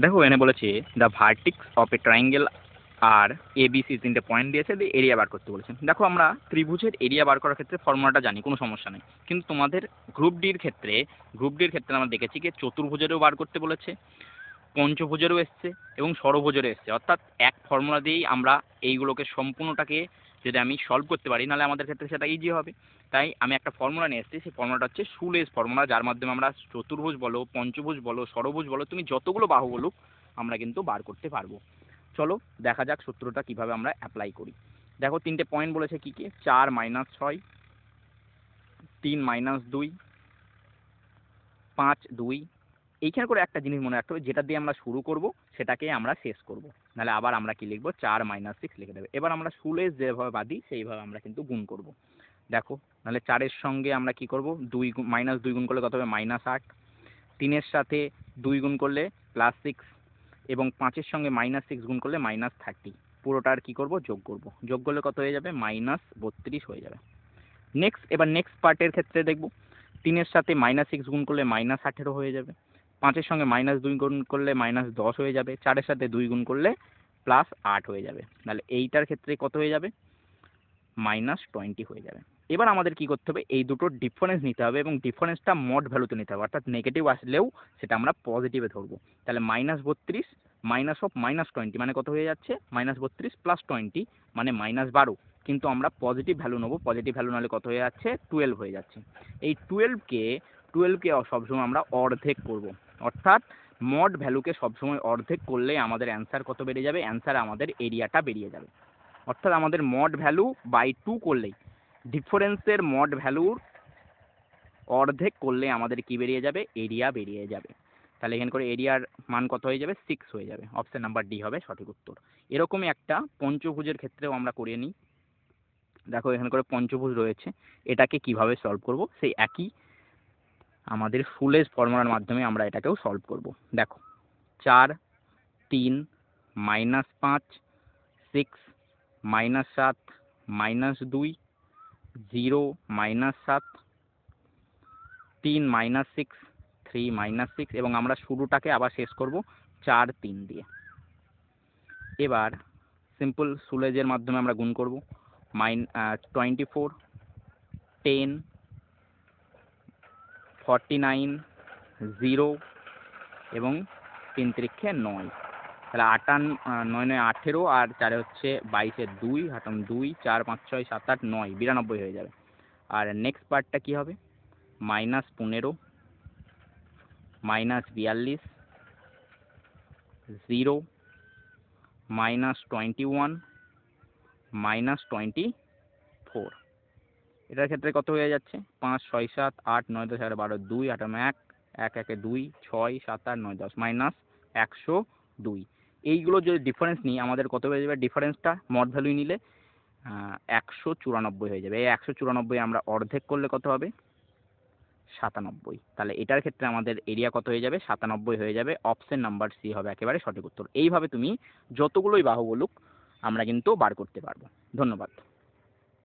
দেখো এখানে বলেছে the vertex of a triangle আর এবিসি তিনটে পয়েন্ট দিয়েছে দিয়ে এরিয়া বার করতে বলেছেন। দেখো আমরা ত্রিভুজের এরিয়া বার করার ক্ষেত্রে ফর্মুলাটা জানি, কোনো সমস্যা নেই, কিন্তু তোমাদের গ্রুপ ডির ক্ষেত্রে আমরা দেখেছি কি চতুর্ভুজেরও বার করতে বলেছে, পঞ্চভুজেরও এসছে এবং ষড়ভুজেরও এসছে। অর্থাৎ এক ফর্মুলা দিয়েই আমরা এইগুলোকে সম্পূর্ণটাকে যদি আমি সলভ করতে পারি নাহলে আমাদের ক্ষেত্রে সেটা ইজি হবে। তাই আমি একটা ফর্মুলা নিয়ে এসেছি, সেই ফর্মুলাটা হচ্ছে শুলেজ ফর্মুলা, যার মাধ্যমে আমরা চতুর্ভুজ বলো, পঞ্চভুজ বলো, ষড়ভুজ বলো, তুমি যতগুলো বাহু বলুক আমরা কিন্তু বার করতে পারবো। চলো দেখা যাক সূত্রটা কিভাবে আমরা অ্যাপ্লাই করি। দেখো তিনটে পয়েন্ট বলেছে কি কি, 4 - 6, 3 - 2, 5 2। এইখানে করে একটা জিনিস মনে রাখতে হবে, যেটা দিয়ে আমরা শুরু করব সেটাকে আমরা শেষ করব, নাহলে আবার আমরা কি লিখবো 4 - 6 লিখে দেবে। এবার আমরা শুলেজ যেভাবে বাঁধি সেইভাবে আমরা কিন্তু গুণ করব। দেখো নাহলে 4-এর সঙ্গে আমরা কি করব, -2 গুণ করলে কত হবে -8, 3-এর সাথে 2 গুণ করলে +6 এবং 5-এর সঙ্গে -6 গুণ করলে -30। পুরোটার কি করব, যোগ করব, যোগ করলে কত হয়ে যাবে, -32 হয়ে যাবে। এবার নেক্সট পার্টের ক্ষেত্রে দেখব, 3-এর সাথে -6 গুণ করলে -18 হয়ে যাবে, 5-এর সঙ্গে -2 গুণ করলে -10 হয়ে যাবে, 4-এর সাথে 2 গুণ করলে +8 হয়ে যাবে। তাহলে এইটার ক্ষেত্রে কত হয়ে যাবে, -20 হয়ে যাবে। এবার আমাদের কি করতে হবে, এই দুটোর ডিফারেন্স নিতে হবে এবং ডিফারেন্সটা মড ভ্যালুতে নিতে হবে, অর্থাৎ নেগেটিভ আসলেও সেটা আমরা পজিটিভে ধরবো। তাহলে -32 -20 মানে কত হয়ে যাচ্ছে, -32 + 20 মানে -12, কিন্তু আমরা পজিটিভ ভ্যালু নেবো, পজিটিভ ভ্যালু নাহলে কত হয়ে যাচ্ছে, 12 হয়ে যাচ্ছে। এই 12কে সবসময় আমরা অর্ধেক করব, অর্থাৎ মড ভ্যালুকে সবসময় অর্ধেক করলে আমাদের অ্যান্সার কত বেরিয়ে যাবে, অ্যান্সার আমাদের এরিয়াটা বেরিয়ে যাবে। অর্থাৎ আমাদের মড ভ্যালু বাই 2 করলেই, ডিফারেন্সের মড ভ্যালুর অর্ধেক করলে আমাদের কি বেরিয়ে যাবে, এরিয়া বেরিয়ে যাবে। তাহলে এখানে করে এরিয়ার মান কত হয়ে যাবে, 6 হয়ে যাবে। অপশন নাম্বার ডি হবে সঠিক উত্তর। এরকমই একটা পঞ্চভুজের ক্ষেত্রেও আমরা করিয়ে নিই। দেখো এখানে করে পঞ্চভুজ রয়েছে, এটাকে কিভাবে সলভ করব, সেই একই আমাদের ফুলেজ ফর্মুলার মাধ্যমে আমরা এটাকেও সলভ করব। দেখো 4 3 -5 6 -7 -2 0 -7 3 -6 3 -6 এবং আমরা শুরুটাকে আবার শেষ করব 4 3 দিয়ে। এবার সিম্পল সুলেজের মাধ্যমে আমরা গুণ করব, 24 10 49 0 এবং 3 3 9। তাহলে 9 18 আর 4 হচ্ছে 22 2 2 4 5 6 7 8 9 92 হয়ে যাবে। আর নেক্সট পার্টটা কি হবে, -15 -42 0 -21 -24। এটার ক্ষেত্রে কত হয়ে যাচ্ছে, 5 6 7 8 9 10 11 12 2 8 1 1 1 2 6 7 8 9 10 -102। এইগুলো যদি ডিফারেন্স নিই আমাদের কত হয়ে যাবে, ডিফারেন্সটা মড ভ্যালু নিলে 194 হয়ে যাবে। এই 194 আমরা অর্ধেক করলে কত হবে, 97। তাহলে এটার ক্ষেত্রে আমাদের এরিয়া কত হয়ে যাবে, 97 হয়ে যাবে। অপশন নাম্বার সি হবে একেবারে সঠিক উত্তর। এইভাবে তুমি যতগুলোই বাহু বলুক আমরা কিন্তু বার করতে পারবো। ধন্যবাদ।